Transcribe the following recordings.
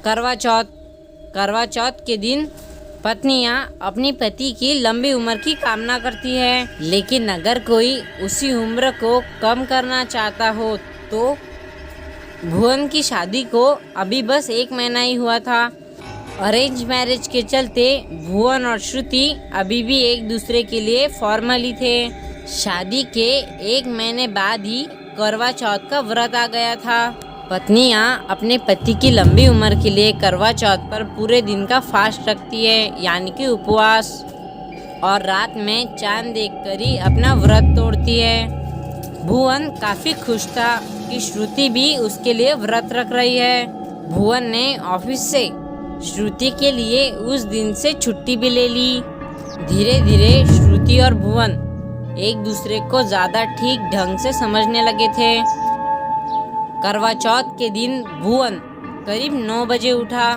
करवा चौथ। करवा चौथ के दिन पत्नियां अपनी पति की लंबी उम्र की कामना करती है, लेकिन अगर कोई उसी उम्र को कम करना चाहता हो तो भुवन की शादी को अभी बस 1 महीना ही हुआ था। अरेंज मैरिज के चलते भुवन और श्रुति अभी भी एक दूसरे के लिए फॉर्मली थे। शादी के 1 महीने बाद ही करवा चौथ का व्रत आ गया था। पत्नियां अपने पति की लंबी उम्र के लिए करवा चौथ पर पूरे दिन का फास्ट रखती है, यानी कि उपवास, और रात में चांद देखकर ही अपना व्रत तोड़ती है। भुवन काफी खुश था कि श्रुति भी उसके लिए व्रत रख रही है। भुवन ने ऑफिस से श्रुति के लिए उस दिन से छुट्टी भी ले ली। धीरे धीरे श्रुति और भुवन एक दूसरे को ज्यादा ठीक ढंग से समझने लगे थे। करवा चौथ के दिन भुवन करीब 9 बजे उठा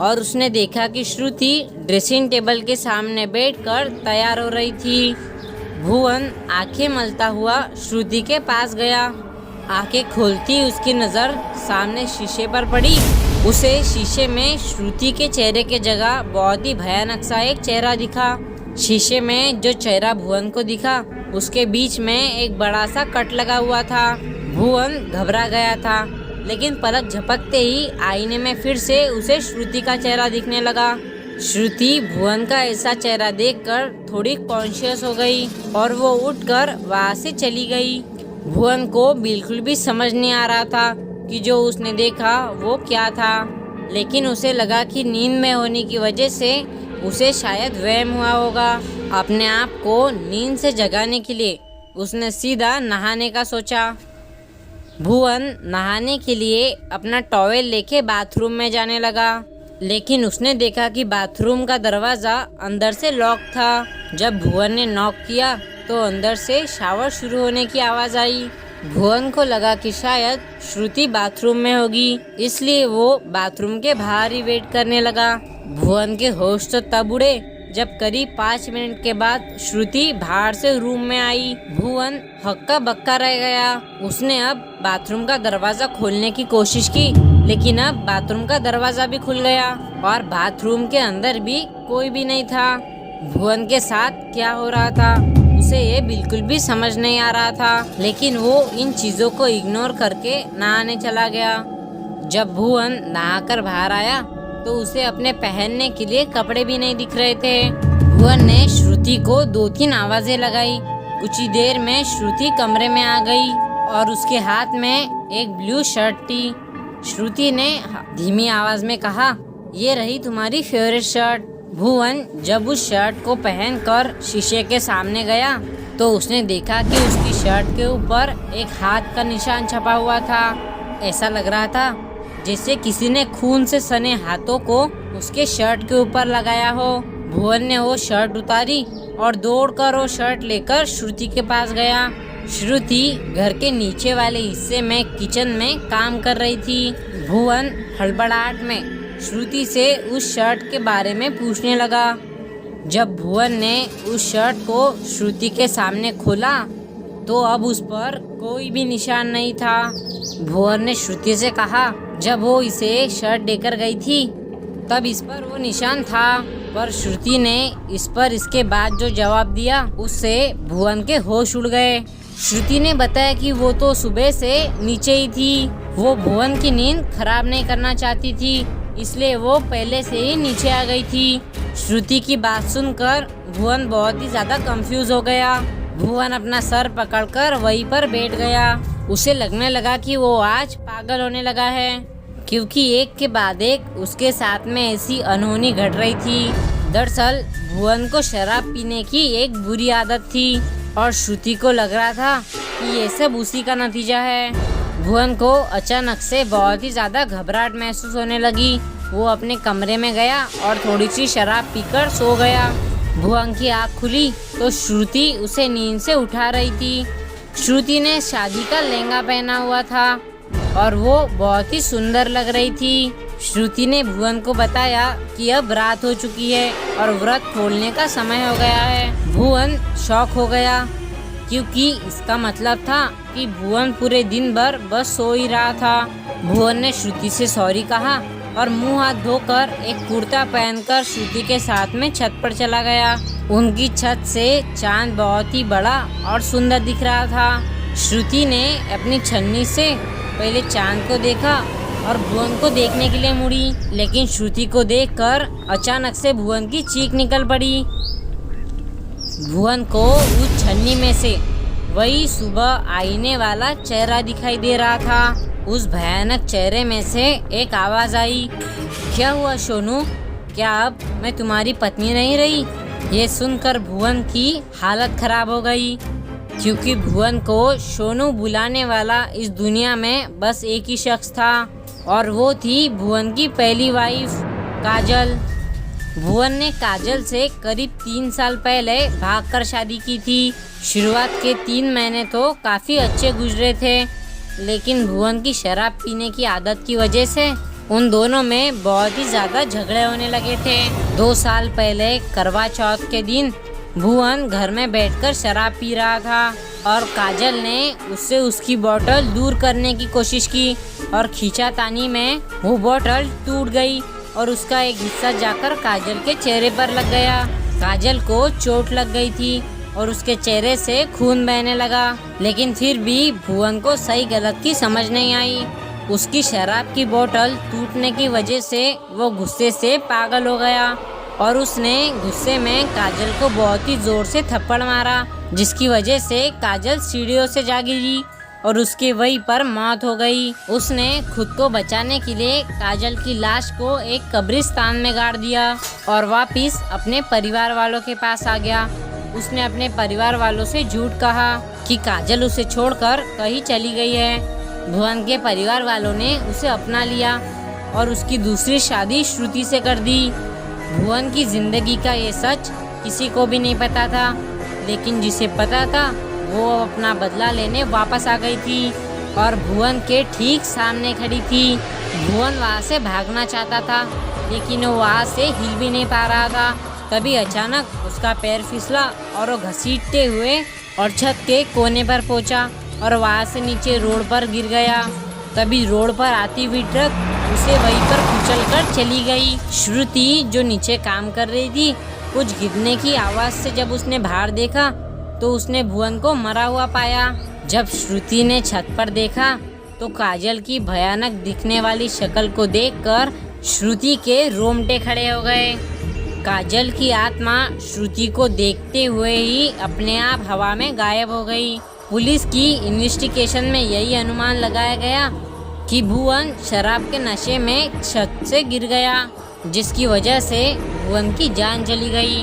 और उसने देखा कि श्रुति ड्रेसिंग टेबल के सामने बैठकर तैयार हो रही थी। भुवन आंखें मलता हुआ श्रुति के पास गया। आंखें खोलती उसकी नज़र सामने शीशे पर पड़ी। उसे शीशे में श्रुति के चेहरे के जगह बहुत ही भयानक सा एक चेहरा दिखा। शीशे में जो चेहरा भुवन को दिखा उसके बीच में एक बड़ा सा कट लगा हुआ था। भुवन घबरा गया था, लेकिन पलक झपकते ही आईने में फिर से उसे श्रुति का चेहरा दिखने लगा। श्रुति भुवन का ऐसा चेहरा देखकर थोड़ी कॉन्शियस हो गई और वो उठकर वहाँ से चली गई। भुवन को बिल्कुल भी समझ नहीं आ रहा था कि जो उसने देखा वो क्या था, लेकिन उसे लगा कि नींद में होने की वजह से उसे शायद वहम हुआ होगा। अपने आप को नींद से जगाने के लिए उसने सीधा नहाने का सोचा। भुवन नहाने के लिए अपना टॉवेल लेके बाथरूम में जाने लगा, लेकिन उसने देखा कि बाथरूम का दरवाज़ा अंदर से लॉक था। जब भुवन ने नॉक किया तो अंदर से शावर शुरू होने की आवाज़ आई। भुवन को लगा कि शायद श्रुति बाथरूम में होगी, इसलिए वो बाथरूम के बाहर ही वेट करने लगा। भुवन के होश तो तब उड़े जब करीब 5 मिनट के बाद श्रुति बाहर से रूम में आई। भुवन हक्का बक्का रह गया। उसने अब बाथरूम का दरवाजा खोलने की कोशिश की, लेकिन अब बाथरूम का दरवाजा भी खुल गया और बाथरूम के अंदर भी कोई भी नहीं था। भुवन के साथ क्या हो रहा था उसे ये बिल्कुल भी समझ नहीं आ रहा था, लेकिन वो इन चीज़ों को इग्नोर करके नहाने चला गया। जब भुवन नहाकर बाहर आया तो उसे अपने पहनने के लिए कपड़े भी नहीं दिख रहे थे। भुवन ने श्रुति को 2-3 आवाजें लगाई। कुछ ही देर में श्रुति कमरे में आ गई और उसके हाथ में एक ब्लू शर्ट थी। श्रुति ने धीमी आवाज में कहा, ये रही तुम्हारी फेवरेट शर्ट। भुवन जब उस शर्ट को पहनकर शीशे के सामने गया तो उसने देखा कि उसकी शर्ट के ऊपर एक हाथ का निशान छपा हुआ था। ऐसा लग रहा था जैसे किसी ने खून से सने हाथों को उसके शर्ट के ऊपर लगाया हो। भुवन ने वो शर्ट उतारी और दौड़कर वो शर्ट लेकर श्रुति के पास गया। श्रुति घर के नीचे वाले हिस्से में किचन में काम कर रही थी। भुवन हड़बड़ाहट में श्रुति से उस शर्ट के बारे में पूछने लगा। जब भुवन ने उस शर्ट को श्रुति के सामने खोला तो अब उस पर कोई भी निशान नहीं था। भुवन ने श्रुति से कहा, जब वो इसे शर्ट देकर गई थी तब इस पर वो निशान था, पर श्रुति ने इस पर इसके बाद जो जवाब दिया उससे भुवन के होश उड़ गए। श्रुति ने बताया कि वो तो सुबह से नीचे ही थी। वो भुवन की नींद खराब नहीं करना चाहती थी, इसलिए वो पहले से ही नीचे आ गई थी। श्रुति की बात सुनकर भुवन बहुत ही ज्यादा कंफ्यूज हो गया। भुवन अपना सर पकड़कर वहीं पर बैठ गया। उसे लगने लगा कि वो आज पागल होने लगा है, क्योंकि एक के बाद एक उसके साथ में ऐसी अनहोनी घट रही थी। दरअसल भुवन को शराब पीने की एक बुरी आदत थी और श्रुति को लग रहा था कि ये सब उसी का नतीजा है। भुवन को अचानक से बहुत ही ज्यादा घबराहट महसूस होने लगी। वो अपने कमरे में गया और थोड़ी सी शराब पीकर सो गया। भुवन की आँख खुली तो श्रुति उसे नींद से उठा रही थी। श्रुति ने शादी का लहंगा पहना हुआ था और वो बहुत ही सुंदर लग रही थी। श्रुति ने भुवन को बताया कि अब रात हो चुकी है और व्रत खोलने का समय हो गया है। भुवन शॉक हो गया, क्योंकि इसका मतलब था कि भुवन पूरे दिन भर बस सो ही रहा था। भुवन ने श्रुति से सॉरी कहा और मुंह हाथ धोकर एक कुर्ता पहनकर श्रुति के साथ में छत पर चला गया। उनकी छत से चांद बहुत ही बड़ा और सुंदर दिख रहा था। श्रुति ने अपनी छन्नी से पहले चांद को देखा और भुवन को देखने के लिए मुड़ी, लेकिन श्रुति को देखकर अचानक से भुवन की चीख निकल पड़ी। भुवन को उस छन्नी में से वही सुबह आईने वाला चेहरा दिखाई दे रहा था। उस भयानक चेहरे में से एक आवाज आई, क्या हुआ सोनू, क्या अब मैं तुम्हारी पत्नी नहीं रही? ये सुनकर भुवन की हालत खराब हो गई, क्योंकि भुवन को सोनू बुलाने वाला इस दुनिया में बस एक ही शख्स था और वो थी भुवन की पहली वाइफ काजल। भुवन ने काजल से करीब 3 साल पहले भागकर शादी की थी। शुरुआत के 3 महीने तो काफ़ी अच्छे गुजरे थे, लेकिन भुवन की शराब पीने की आदत की वजह से उन दोनों में बहुत ही ज़्यादा झगड़े होने लगे थे। 2 साल पहले करवा चौथ के दिन भुवन घर में बैठकर शराब पी रहा था और काजल ने उससे उसकी बोतल दूर करने की कोशिश की और खींचातानी में वो बोतल टूट गई और उसका एक हिस्सा जाकर काजल के चेहरे पर लग गया। काजल को चोट लग गई थी और उसके चेहरे से खून बहने लगा, लेकिन फिर भी भुवन को सही गलत की समझ नहीं आई। उसकी शराब की बोतल टूटने की वजह से वो गुस्से से पागल हो गया और उसने गुस्से में काजल को बहुत ही जोर से थप्पड़ मारा, जिसकी वजह से काजल सीढ़ियों से जा गिरी और उसकी वहीं पर मौत हो गई। उसने खुद को बचाने के लिए काजल की लाश को एक कब्रिस्तान में गाड़ दिया और वापिस अपने परिवार वालों के पास आ गया। उसने अपने परिवार वालों से झूठ कहा कि काजल उसे छोड़कर कहीं चली गई है। भुवन के परिवार वालों ने उसे अपना लिया और उसकी दूसरी शादी श्रुति से कर दी। भुवन की जिंदगी का ये सच किसी को भी नहीं पता था, लेकिन जिसे पता था वो अपना बदला लेने वापस आ गई थी और भुवन के ठीक सामने खड़ी थी। भुवन वहाँ से भागना चाहता था, लेकिन वो वहाँ से हिल भी नहीं पा रहा था। तभी अचानक उसका पैर फिसला और वो घसीटते हुए और छत के कोने पर पहुंचा और वहाँ से नीचे रोड पर गिर गया। तभी रोड पर आती हुई ट्रक उसे वहीं पर कुचलकर चली गई। श्रुति जो नीचे काम कर रही थी, कुछ गिरने की आवाज़ से जब उसने बाहर देखा तो उसने भुवन को मरा हुआ पाया। जब श्रुति ने छत पर देखा तो काजल की भयानक दिखने वाली शक्ल को देखकर श्रुति के रोंगटे खड़े हो गए। काजल की आत्मा श्रुति को देखते हुए ही अपने आप हवा में गायब हो गई। पुलिस की इन्वेस्टिगेशन में यही अनुमान लगाया गया कि भुवन शराब के नशे में छत से गिर गया, जिसकी वजह से भुवन की जान चली गई।